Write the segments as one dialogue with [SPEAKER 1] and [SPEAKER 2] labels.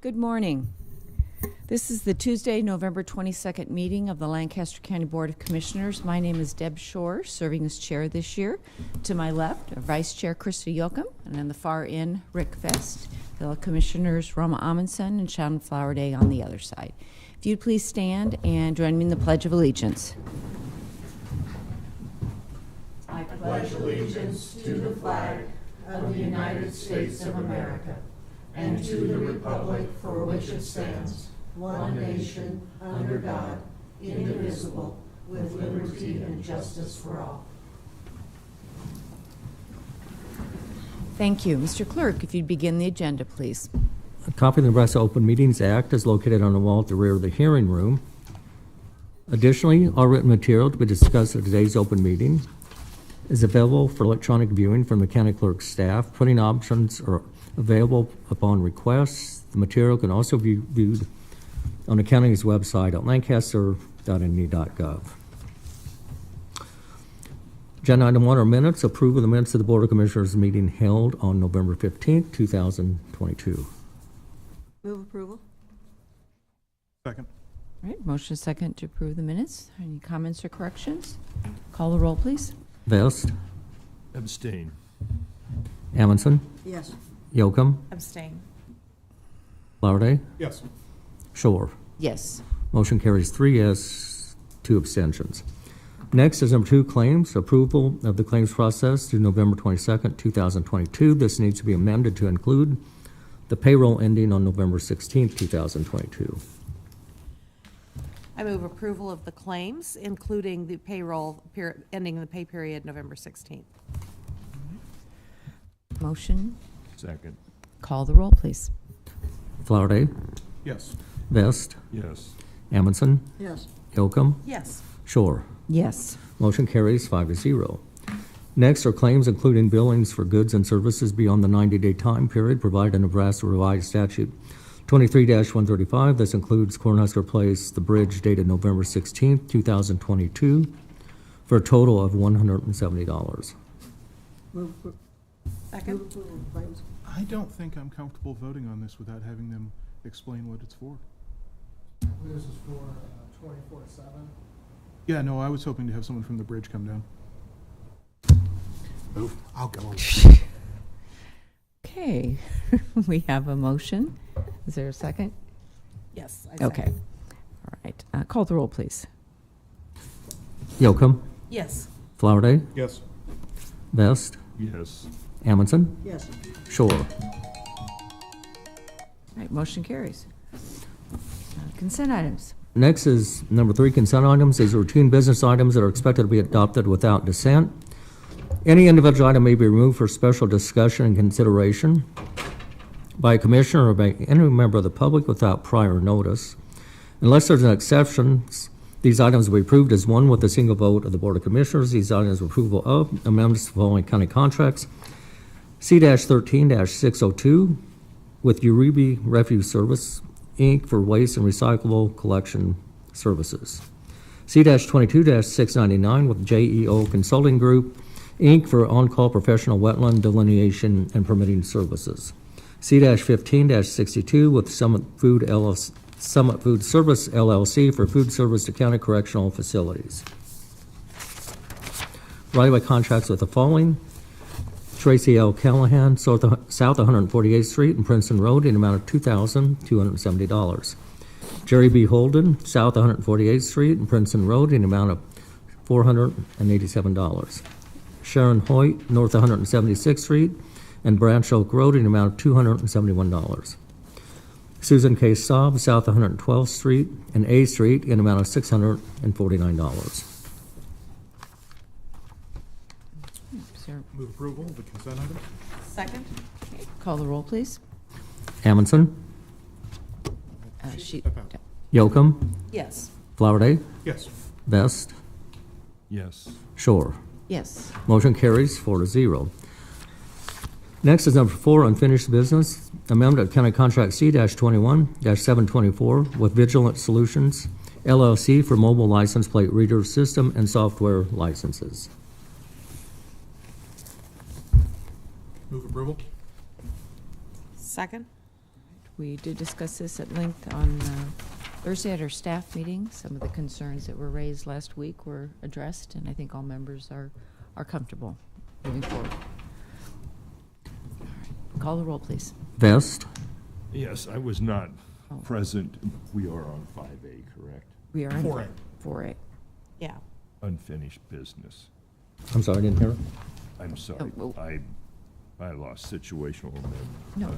[SPEAKER 1] Good morning. This is the Tuesday, November 22nd meeting of the Lancaster County Board of Commissioners. My name is Deb Shore, serving as chair this year. To my left, Vice Chair Krista Yoakum, and on the far end, Rick Vest. Fellow Commissioners Roma Amundsen and Shannon Flowerday on the other side. If you'd please stand and join me in the Pledge of Allegiance. I pledge allegiance to the flag of the United States of America and to the republic for which it stands, one nation, under God, indivisible, with liberty and justice for all. Thank you. Mr. Clerk, if you'd begin the agenda, please.
[SPEAKER 2] A copy of the Nebraska Open Meetings Act is located on the wall at the rear of the hearing room. Additionally, all written material to be discussed at today's open meeting is available for electronic viewing from the county clerk's staff. Printing options are available upon request. The material can also be viewed on the county's website at lancaster.ne.gov. Agenda item 1 are minutes. Approval of the minutes of the Board of Commissioners meeting held on November 15th, 2022.
[SPEAKER 3] Move approval.
[SPEAKER 4] Second.
[SPEAKER 1] All right, motion second to approve the minutes. Any comments or corrections? Call the roll, please.
[SPEAKER 2] Vest,
[SPEAKER 4] Abstain.
[SPEAKER 2] Amundsen,
[SPEAKER 3] Yes.
[SPEAKER 2] Yoakum,
[SPEAKER 3] Abstain.
[SPEAKER 2] Flowerday,
[SPEAKER 4] Yes.
[SPEAKER 2] Shore.
[SPEAKER 1] Yes.
[SPEAKER 2] Motion carries 3 yes, 2 abstentions. Next is number 2, claims. Approval of the claims process through November 22nd, 2022. This needs to be amended to include the payroll ending on November 16th, 2022.
[SPEAKER 3] I move approval of the claims, including the payroll ending the pay period November 16th.
[SPEAKER 1] Motion.
[SPEAKER 4] Second.
[SPEAKER 1] Call the roll, please.
[SPEAKER 2] Flowerday,
[SPEAKER 4] Yes.
[SPEAKER 2] Vest,
[SPEAKER 4] Yes.
[SPEAKER 2] Amundsen,
[SPEAKER 3] Yes.
[SPEAKER 2] Yoakum,
[SPEAKER 3] Yes.
[SPEAKER 2] Shore.
[SPEAKER 1] Yes.
[SPEAKER 2] Motion carries 5-0. Next are claims including billings for goods and services beyond the 90-day time period provided in Nebraska Revised Statute 23-135. This includes Cornhusker Place, the bridge dated November 16th, 2022, for a total of $170.
[SPEAKER 3] Second.
[SPEAKER 4] I don't think I'm comfortable voting on this without having them explain what it's for.
[SPEAKER 5] This is for 24/7.
[SPEAKER 4] Yeah, no, I was hoping to have someone from the bridge come down. Move. I'll go.
[SPEAKER 1] Okay. We have a motion. Is there a second?
[SPEAKER 3] Yes. I
[SPEAKER 1] Okay.
[SPEAKER 3] second.
[SPEAKER 1] All right. Call the roll, please.
[SPEAKER 2] Yoakum,
[SPEAKER 3] Yes.
[SPEAKER 2] Flowerday,
[SPEAKER 4] Yes.
[SPEAKER 2] Vest,
[SPEAKER 4] Yes.
[SPEAKER 2] Amundsen,
[SPEAKER 3] Yes.
[SPEAKER 2] Shore.
[SPEAKER 1] All right, motion carries. Consent items.
[SPEAKER 2] Next is number 3, consent items. These are routine business items that are expected to be adopted without dissent. Any individual item may be removed for special discussion and consideration by a commissioner or by any member of the public without prior notice. Unless there's an exception, these items will be approved as one with a single vote of the Board of Commissioners. These items are approval of amendments to the following county contracts. C-13-602 with Uribe Refuse Service, Inc. for waste and recyclable collection services. C-22-699 with JEO Consulting Group, Inc. for on-call professional wetland delineation and permitting services. C-15-62 with Summit Food Service LLC for food service to county correctional facilities. Right-of-way contracts with the following: Tracy L. Callahan, South 148th Street and Princeton Road, in the amount of $2,270. Jerry B. Holden, South 148th Street and Princeton Road, in the amount of $487. Sharon Hoyt, North 176th Street and Branch Oak Road, in the amount of $271. Susan K. Staub, South 112th Street and A Street, in the amount of $649.
[SPEAKER 4] Move approval of the consent item?
[SPEAKER 3] Second.
[SPEAKER 1] Okay, call the roll, please.
[SPEAKER 2] Amundsen,
[SPEAKER 4] Step out.
[SPEAKER 2] Yoakum,
[SPEAKER 3] Yes.
[SPEAKER 2] Flowerday,
[SPEAKER 4] Yes.
[SPEAKER 2] Vest,
[SPEAKER 4] Yes.
[SPEAKER 2] Shore.
[SPEAKER 1] Yes.
[SPEAKER 2] Motion carries 4-0. Next is number 4, unfinished business. Amendment of County Contract C-21-724 with Vigilant Solutions, LLC for mobile license plate reader system and software licenses.
[SPEAKER 4] Move approval?
[SPEAKER 3] Second.
[SPEAKER 1] We did discuss this at length on Thursday at our staff meeting. Some of the concerns that were raised last week were addressed, and I think all members are comfortable moving forward. All right. Call the roll, please.
[SPEAKER 2] Vest,
[SPEAKER 6] Yes, I was not
[SPEAKER 1] Oh.
[SPEAKER 6] present. We are on 5A, correct?
[SPEAKER 1] We are in
[SPEAKER 5] 4A.
[SPEAKER 1] 4A.
[SPEAKER 3] Yeah.
[SPEAKER 6] Unfinished business.
[SPEAKER 2] I'm sorry, I didn't hear it.
[SPEAKER 6] I'm sorry.
[SPEAKER 1] Oh,
[SPEAKER 6] I lost situational memory.
[SPEAKER 1] No,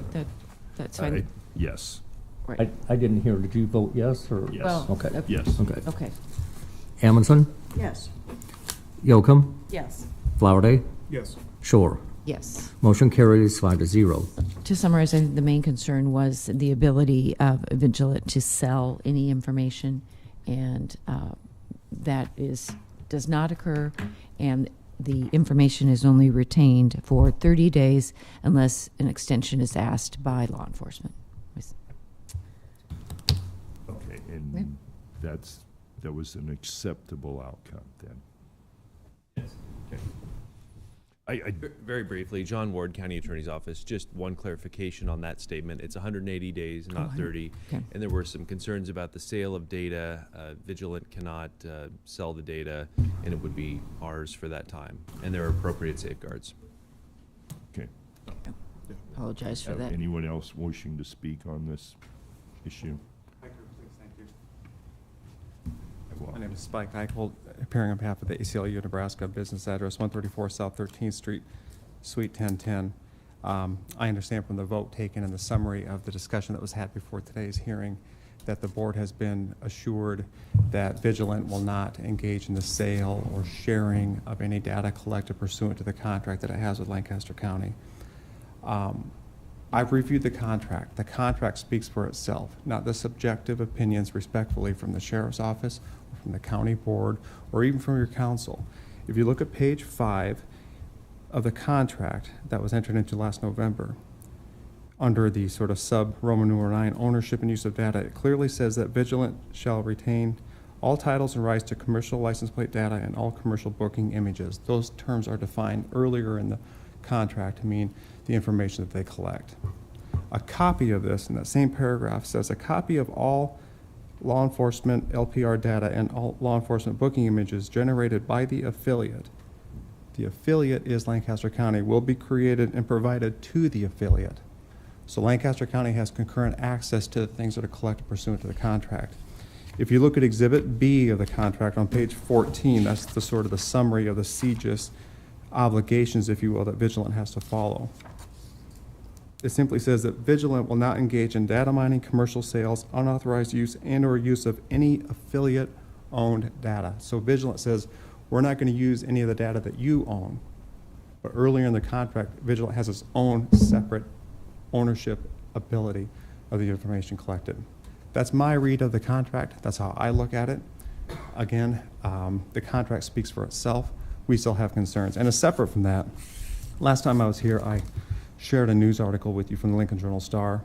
[SPEAKER 1] that's
[SPEAKER 6] I-
[SPEAKER 1] fine.
[SPEAKER 6] Yes,
[SPEAKER 1] Right.
[SPEAKER 2] I didn't hear. Did you vote yes or?
[SPEAKER 6] yes.
[SPEAKER 1] Well,
[SPEAKER 2] Okay.
[SPEAKER 6] Yes.
[SPEAKER 2] Okay.
[SPEAKER 1] Okay.
[SPEAKER 2] Amundson,
[SPEAKER 3] Yes.
[SPEAKER 2] Yocum,
[SPEAKER 3] Yes.
[SPEAKER 2] Flowerday,
[SPEAKER 4] Yes.
[SPEAKER 2] Shore.
[SPEAKER 1] Yes.
[SPEAKER 2] Motion carries 5-0.
[SPEAKER 1] To summarize, I think the main concern was the ability of Vigilant to sell any information, and that does not occur, and the information is only retained for 30 days unless an extension is asked by law enforcement.
[SPEAKER 6] Okay,
[SPEAKER 1] Yeah.
[SPEAKER 6] and that was an acceptable outcome then? Yes.
[SPEAKER 7] Very briefly, John Ward, County Attorney's Office, just one clarification on that statement. It's 180 days, not 30.
[SPEAKER 1] Okay.
[SPEAKER 7] And there were some concerns about the sale of data. Vigilant cannot sell the data, and it would be ours for that time. And there are appropriate safeguards.
[SPEAKER 6] Okay.
[SPEAKER 1] Apologize for that.
[SPEAKER 6] Anyone else wishing to speak on this issue?
[SPEAKER 8] Thank you.
[SPEAKER 6] Well,
[SPEAKER 8] My name is Spike Eichhold, appearing on behalf of the ACLU Nebraska, business address 134 South 13th Street, Suite 1010. I understand from the vote taken and the summary of the discussion that was had before today's hearing that the board has been assured that Vigilant will not engage in the sale or sharing of any data collected pursuant to the contract that it has with Lancaster County. I've reviewed the contract. The contract speaks for itself, not the subjective opinions respectfully from the sheriff's office, or from the county board, or even from your council. If you look at page 5 of the contract that was entered into last November, under the sort of sub-Roman numeral 9 ownership and use of data, it clearly says that Vigilant shall retain all titles and rights to commercial license plate data and all commercial booking images. Those terms are defined earlier in the contract to mean the information that they collect. A copy of this in that same paragraph says a copy of all law enforcement LPR data and all law enforcement booking images generated by the affiliate is Lancaster County, will be created and provided to the affiliate. So Lancaster County has concurrent access to the things that are collected pursuant to the contract. If you look at Exhibit B of the contract on page 14, that's the sort of the summary of the CGIS obligations, if you will, that Vigilant has to follow. It simply says that Vigilant will not engage in data mining, commercial sales, unauthorized use, and/or use of any affiliate-owned data. So Vigilant says, we're not going to use any of the data that you own. But earlier in the contract, Vigilant has its own separate ownership ability of the information collected. That's my read of the contract. That's how I look at it. Again, the contract speaks for itself. We still have concerns. And as separate from that, last time I was here, I shared a news article with you from the Lincoln Journal-Star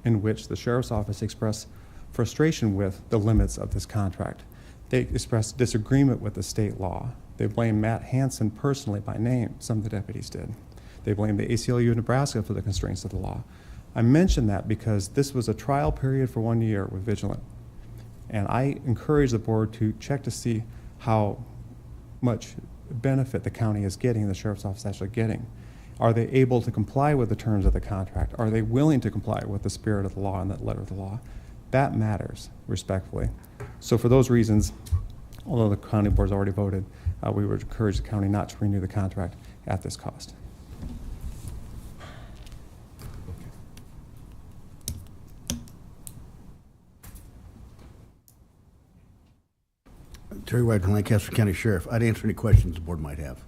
[SPEAKER 8] in which the sheriff's office expressed frustration with the limits of this contract. They expressed disagreement with the state law. They blamed Matt Hansen personally by name, some of the deputies did. They blamed the ACLU of Nebraska for the constraints of the law. I mention that because this was a trial period for 1 year with Vigilant. And I encourage the board to check to see how much benefit the county is getting, the sheriff's office is actually getting. Are they able to comply with the terms of the contract? Are they willing to comply with the spirit of the law and the letter of the law? That matters, respectfully. So for those reasons, although the county board's already voted, we would encourage the county not to renew the contract at this cost.
[SPEAKER 9] Terry Wagner, Lancaster County Sheriff. I'd answer any questions the board might have.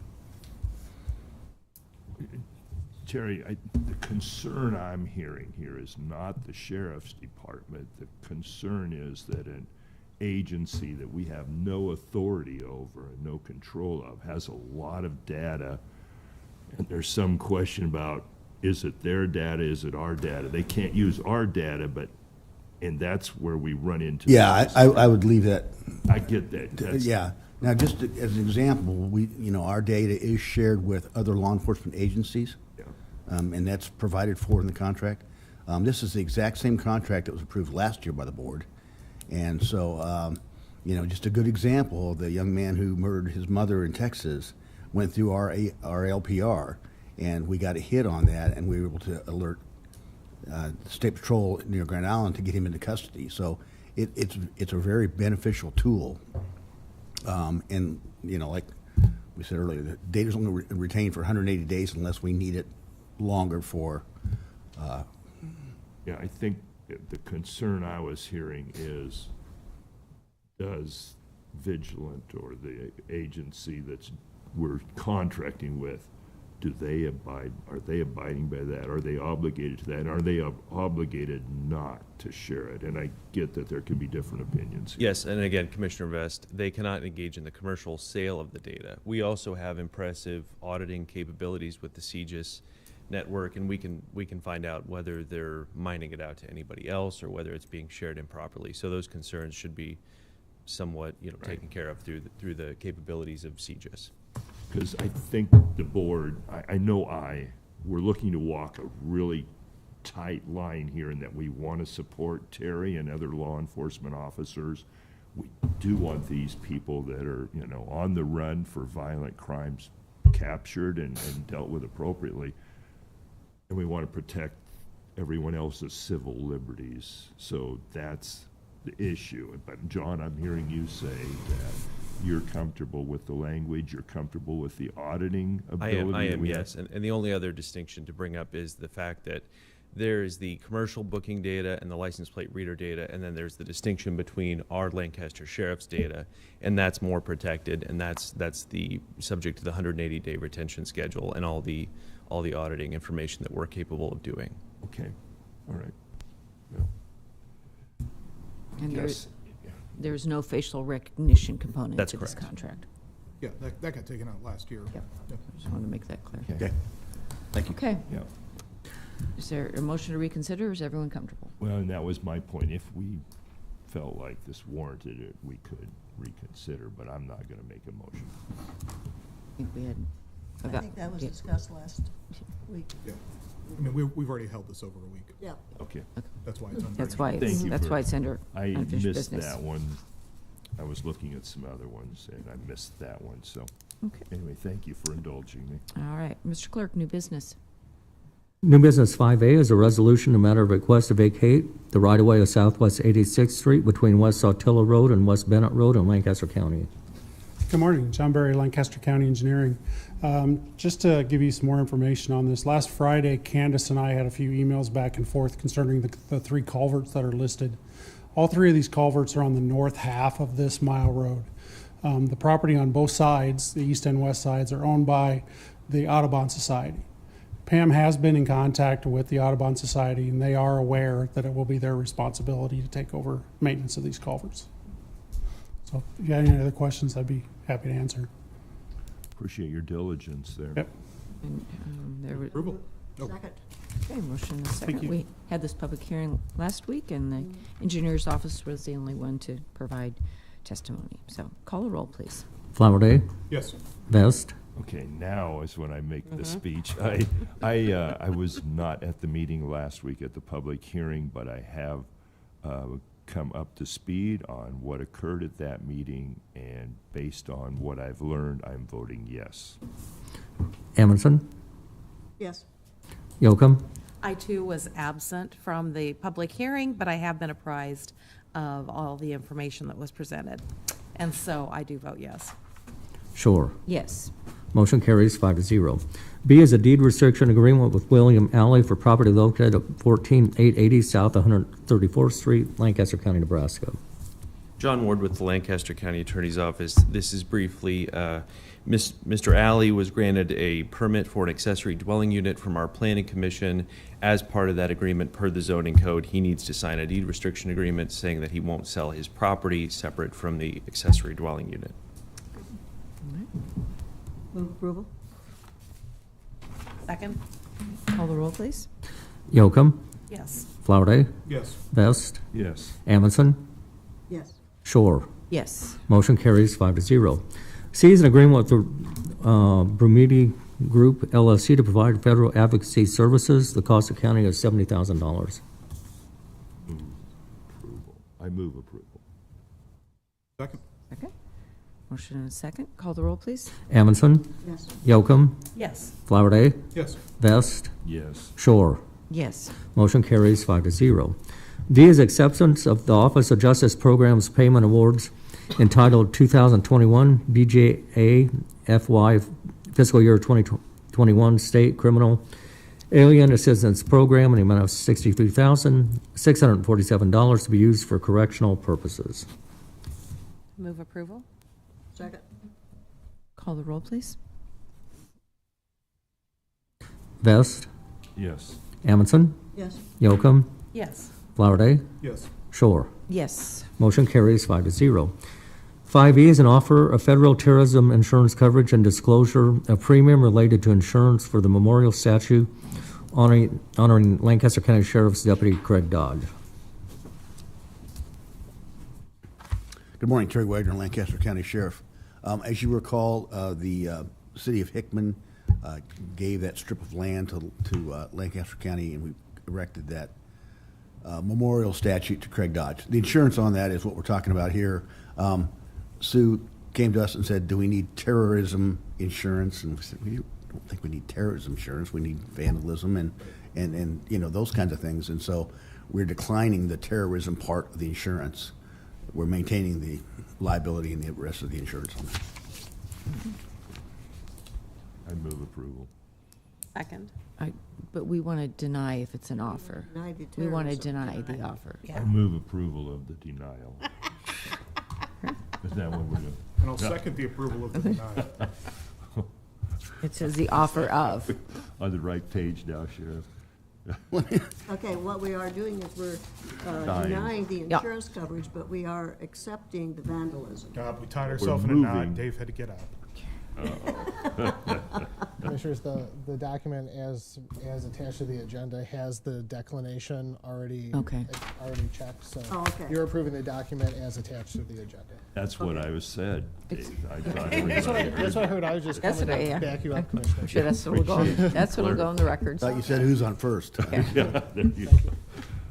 [SPEAKER 6] Terry, the concern I'm hearing here is not the sheriff's department. The concern is that an agency that we have no authority over and no control of has a lot of data, and there's some question about, is it their data, is it our data? They can't use our data, and that's where we run into.
[SPEAKER 9] Yeah, I would leave that.
[SPEAKER 6] I get that. That's-
[SPEAKER 9] Yeah. Now, just as an example, our data is shared with other law enforcement agencies.
[SPEAKER 6] Yeah.
[SPEAKER 9] And that's provided for in the contract. This is the exact same contract that was approved last year by the board. And so, just a good example of the young man who murdered his mother in Texas went through our LPR, and we got a hit on that, and we were able to alert State Patrol near Grand Island to get him into custody. So it's a very beneficial tool. And, like we said earlier, the data's only retained for 180 days unless we need it longer for.
[SPEAKER 6] Yeah, I think the concern I was hearing is, does Vigilant or the agency we're contracting with, are they abiding by that? Are they obligated to that? And are they obligated not to share it? And I get that there can be different opinions here.
[SPEAKER 7] Yes, and again, Commissioner Vest, they cannot engage in the commercial sale of the data. We also have impressive auditing capabilities with the CGIS network, and we can find out whether they're mining it out to anybody else or whether it's being shared improperly. So those concerns should be somewhat taken care of through the capabilities of CGIS.
[SPEAKER 6] Because I think the board, we're looking to walk a really tight line here in that we want to support Terry and other law enforcement officers. We do want these people that are, on the run for violent crimes captured and dealt with appropriately. And we want to protect everyone else's civil liberties. So that's the issue. But John, I'm hearing you say that you're comfortable with the language, you're comfortable with the auditing ability?
[SPEAKER 7] I am, yes. And the only other distinction to bring up is the fact that there is the commercial booking data and the license plate reader data, and then there's the distinction between our Lancaster Sheriff's data, and that's more protected, and that's the subject to the 180-day retention schedule and all the auditing information that we're capable of doing.
[SPEAKER 6] Okay, all right. Well,
[SPEAKER 1] And
[SPEAKER 6] yes.
[SPEAKER 1] there's no facial recognition component
[SPEAKER 7] That's
[SPEAKER 1] to this
[SPEAKER 7] correct.
[SPEAKER 1] contract.
[SPEAKER 4] Yeah, that got taken out last year.
[SPEAKER 1] Yep.
[SPEAKER 4] Yep.
[SPEAKER 1] I just wanted to make that clear.
[SPEAKER 9] Okay.
[SPEAKER 7] Thank you.
[SPEAKER 1] Okay.
[SPEAKER 6] Yeah.
[SPEAKER 1] Is there a motion to reconsider, or is everyone comfortable?
[SPEAKER 6] Well, and that was my point. If we felt like this warranted it, we could reconsider, but I'm not going to make a motion.
[SPEAKER 1] I think we had.
[SPEAKER 10] I think that was discussed last week.
[SPEAKER 4] Yeah. I mean, we've already held this over a week.
[SPEAKER 10] Yeah.
[SPEAKER 6] Okay.
[SPEAKER 4] That's why it's under.
[SPEAKER 1] That's why
[SPEAKER 6] Thank you
[SPEAKER 1] that's
[SPEAKER 6] for-
[SPEAKER 1] why it's under
[SPEAKER 6] I
[SPEAKER 1] unfinished
[SPEAKER 6] missed
[SPEAKER 1] business.
[SPEAKER 6] that one. I was looking at some other ones, and I missed that one. So
[SPEAKER 1] Okay.
[SPEAKER 6] anyway, thank you for indulging me.
[SPEAKER 1] All right, Mr. Clerk, new business.
[SPEAKER 2] New business 5A is a resolution to matter of request to vacate the right-of-way of Southwest 86th Street between West Saltillo Road and West Bennett Road in Lancaster County.
[SPEAKER 5] Good morning, John Berry, Lancaster County Engineering. Just to give you some more information on this, last Friday, Candace and I had a few emails back and forth concerning the three culverts that are listed. All three of these culverts are on the north half of this mile road. The property on both sides, the east and west sides, are owned by the Audubon Society. Pam has been in contact with the Audubon Society, and they are aware that it will be their responsibility to take over maintenance of these culverts. So if you have any other questions, I'd be happy to answer.
[SPEAKER 6] Appreciate your diligence there.
[SPEAKER 5] Yep.
[SPEAKER 1] And, there were,
[SPEAKER 4] Approval? Oh.
[SPEAKER 10] Second.
[SPEAKER 1] okay, motion and a second.
[SPEAKER 5] you.
[SPEAKER 1] We had this public hearing last week, and the engineer's office was the only one to provide testimony. So call a roll, please.
[SPEAKER 2] Flowerday,
[SPEAKER 4] Yes.
[SPEAKER 2] Vest,
[SPEAKER 6] Okay, now is when I make the speech. I was not at the meeting last week at the public hearing, but I have come up to speed on what occurred at that meeting, and based on what I've learned, I'm voting yes.
[SPEAKER 2] Amundson,
[SPEAKER 10] Yes.
[SPEAKER 2] Yocum,
[SPEAKER 3] I too was absent from the public hearing, but I have been apprised of all the information that was presented. And so I do vote yes.
[SPEAKER 2] Shore.
[SPEAKER 1] Yes.
[SPEAKER 2] Motion carries 5-0. B is a deed restriction agreement with William Alley for property located at 14880 South 134th Street, Lancaster County, Nebraska.
[SPEAKER 7] John Ward with the Lancaster County Attorney's Office. This is briefly, Mr. Alley was granted a permit for an accessory dwelling unit from our Planning Commission. As part of that agreement, per the zoning code, he needs to sign a deed restriction agreement saying that he won't sell his property separate from the accessory dwelling unit.
[SPEAKER 10] Move approval?
[SPEAKER 3] Second?
[SPEAKER 1] Call the roll, please.
[SPEAKER 2] Yocum,
[SPEAKER 3] Yes.
[SPEAKER 2] Flowerday,
[SPEAKER 4] Yes.
[SPEAKER 2] Vest,
[SPEAKER 6] Yes.
[SPEAKER 2] Amundson,
[SPEAKER 10] Yes.
[SPEAKER 2] Shore.
[SPEAKER 1] Yes.
[SPEAKER 2] Motion carries 5-0. C is an agreement with the Brumidi Group LLC to provide federal advocacy services. The cost of county is $70,000.
[SPEAKER 6] Approval. I move approval.
[SPEAKER 4] Second?
[SPEAKER 1] Second. Motion and a second. Call the roll, please.
[SPEAKER 2] Amundson,
[SPEAKER 10] Yes.
[SPEAKER 2] Yocum,
[SPEAKER 3] Yes.
[SPEAKER 2] Flowerday,
[SPEAKER 4] Yes.
[SPEAKER 2] Vest,
[SPEAKER 6] Yes.
[SPEAKER 2] Shore.
[SPEAKER 1] Yes.
[SPEAKER 2] Motion carries 5-0. D is acceptance of the Office of Justice Programs Payment Awards entitled 2021 BJA FY Fiscal Year 2021 State Criminal Alien Assistance Program in the amount of $63,647 to be used for correctional purposes.
[SPEAKER 3] Move approval?
[SPEAKER 10] Second.
[SPEAKER 1] Call the roll, please.
[SPEAKER 2] Vest,
[SPEAKER 6] Yes.
[SPEAKER 2] Amundson,
[SPEAKER 10] Yes.
[SPEAKER 2] Yocum,
[SPEAKER 3] Yes.
[SPEAKER 2] Flowerday,
[SPEAKER 4] Yes.
[SPEAKER 2] Shore.
[SPEAKER 1] Yes.
[SPEAKER 2] Motion carries 5-0. 5E is an offer of federal terrorism insurance coverage and disclosure of premium related to insurance for the memorial statue honoring Lancaster County Sheriff's Deputy Craig Dodge.
[SPEAKER 9] Good morning, Terry Wagner, Lancaster County Sheriff. As you recall, the city of Hickman gave that strip of land to Lancaster County, and we erected that memorial statue to Craig Dodge. The insurance on that is what we're talking about here. Sue came to us and said, do we need terrorism insurance? And we said, we don't think we need terrorism insurance. We need vandalism and you know, those kinds of things. And so we're declining the terrorism part of the insurance. We're maintaining the liability and the rest of the insurance on that.
[SPEAKER 6] I move approval.
[SPEAKER 3] Second?
[SPEAKER 1] But we want to deny if it's an offer.
[SPEAKER 10] Deny the
[SPEAKER 1] We want to
[SPEAKER 10] terrorism.
[SPEAKER 1] deny the offer.
[SPEAKER 6] I move approval of the denial. Is that what we're doing?
[SPEAKER 4] And I'll second the approval of the denial.
[SPEAKER 1] It says the offer of.
[SPEAKER 6] On the right page now, Sheriff.
[SPEAKER 10] Okay, what we are doing is we're
[SPEAKER 6] Dying.
[SPEAKER 10] denying the
[SPEAKER 1] Yeah.
[SPEAKER 10] insurance coverage, but we are accepting the vandalism.
[SPEAKER 4] We tied ourselves in a knot.
[SPEAKER 6] moving.
[SPEAKER 4] Dave had to get out.
[SPEAKER 11] Commissioners, the document as attached to the agenda has the declination already
[SPEAKER 1] Okay.
[SPEAKER 11] already checked, so
[SPEAKER 10] Oh, okay.
[SPEAKER 11] you're approving the document as attached to the agenda.
[SPEAKER 6] That's what I was said, Dave. I thought
[SPEAKER 11] That's what I
[SPEAKER 6] everybody
[SPEAKER 11] heard. I was just
[SPEAKER 1] That's
[SPEAKER 11] coming
[SPEAKER 1] what I-
[SPEAKER 11] to
[SPEAKER 1] yeah.
[SPEAKER 11] back you up,
[SPEAKER 1] I'm
[SPEAKER 11] Commissioner.
[SPEAKER 1] sure that's what will go, that's what will go in the records.
[SPEAKER 9] Thought you said who's on first.
[SPEAKER 6] Yeah, there you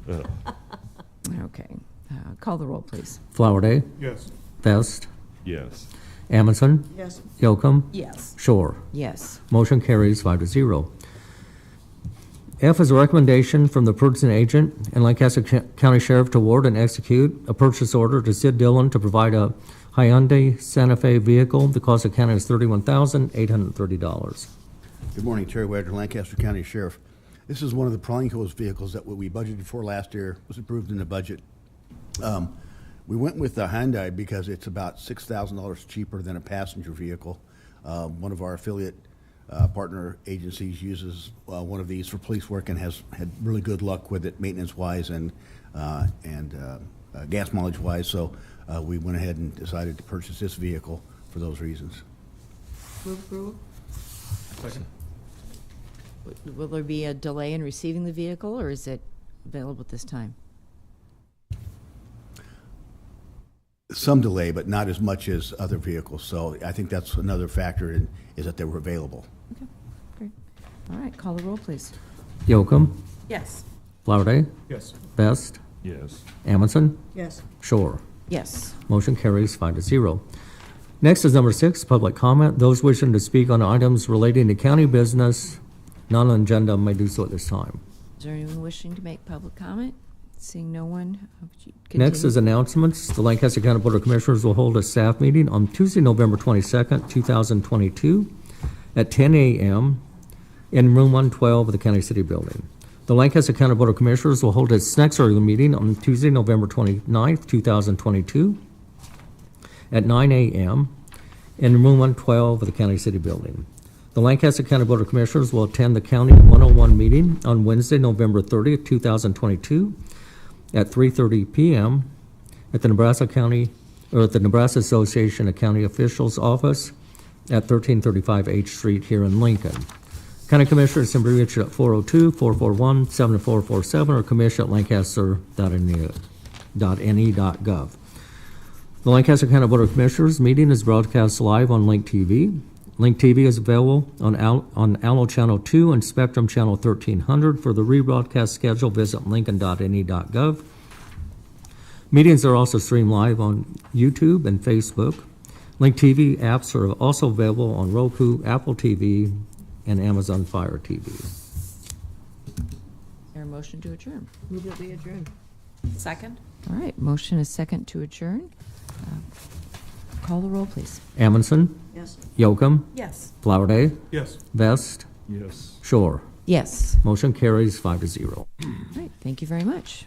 [SPEAKER 6] go.
[SPEAKER 1] Okay. Call the roll, please.
[SPEAKER 2] Flowerday,
[SPEAKER 4] Yes.
[SPEAKER 2] Vest,
[SPEAKER 6] Yes.
[SPEAKER 2] Amundson,
[SPEAKER 10] Yes.
[SPEAKER 2] Yocum,
[SPEAKER 3] Yes.
[SPEAKER 2] Shore.
[SPEAKER 1] Yes.
[SPEAKER 2] Motion carries 5-0. F is a recommendation from the purchasing agent and Lancaster County Sheriff to award and execute a purchase order to Sid Dillon to provide a Hyundai Santa Fe vehicle. The cost of county is $31,830.
[SPEAKER 9] Good morning, Terry Wagner, Lancaster County Sheriff. This is one of the Prolinco's vehicles that we budgeted for last year, was approved in the budget. We went with the Hyundai because it's about $6,000 cheaper than a passenger vehicle. One of our affiliate partner agencies uses one of these for police work and has had really good luck with it, maintenance-wise and gas mileage-wise. So we went ahead and decided to purchase this vehicle for those reasons.
[SPEAKER 10] Move approval?
[SPEAKER 4] Second?
[SPEAKER 1] Will there be a delay in receiving the vehicle, or is it available at this time?
[SPEAKER 9] Some delay, but not as much as other vehicles. So I think that's another factor is that they were available.
[SPEAKER 1] Okay, great. All right, call the roll, please.
[SPEAKER 2] Yocum,
[SPEAKER 3] Yes.
[SPEAKER 2] Flowerday,
[SPEAKER 4] Yes.
[SPEAKER 2] Vest,
[SPEAKER 6] Yes.
[SPEAKER 2] Amundson,
[SPEAKER 10] Yes.
[SPEAKER 2] Shore.
[SPEAKER 1] Yes.
[SPEAKER 2] Motion carries 5-0. Next is number 6, public comment. Those wishing to speak on items relating to county business, not on agenda, may do so at this time.
[SPEAKER 1] Is there anyone wishing to make public comment? Seeing no one, how would you
[SPEAKER 2] Next
[SPEAKER 1] continue?
[SPEAKER 2] is announcements. The Lancaster County Board of Commissioners will hold a staff meeting on Tuesday, November 22nd, 2022 at 10 a.m. in room 112 of the County City Building. The Lancaster County Board of Commissioners will hold its next regular meeting on Tuesday, November 29th, 2022 at 9 a.m. in room 112 of the County City Building. The Lancaster County Board of Commissioners will attend the County 101 meeting on Wednesday, November 30th, 2022 at 3:30 p.m. at the Nebraska Association of County Officials Office at 1335 H Street here in Lincoln. County Commissioners can be reached at 402-441-7447 or commission@lancaster.ne.gov. The Lancaster County Board of Commissioners meeting is broadcast live on Link TV. Link TV is available on Allo Channel 2 and Spectrum Channel 1300. For the rebroadcast schedule, visit lincoln.ne.gov. Meetings are also streamed live on YouTube and Facebook. Link TV apps are also available on Roku, Apple TV, and Amazon Fire TV.
[SPEAKER 1] Is there a motion to adjourn?
[SPEAKER 10] Move that we adjourn.
[SPEAKER 3] Second?
[SPEAKER 1] All right, motion is second to adjourn. Call the roll, please.
[SPEAKER 2] Amundson,
[SPEAKER 10] Yes.
[SPEAKER 2] Yocum,
[SPEAKER 3] Yes.
[SPEAKER 2] Flowerday,
[SPEAKER 4] Yes.
[SPEAKER 2] Vest,
[SPEAKER 6] Yes.
[SPEAKER 2] Shore.
[SPEAKER 1] Yes.
[SPEAKER 2] Motion carries 5-0.
[SPEAKER 1] All right, thank you very much.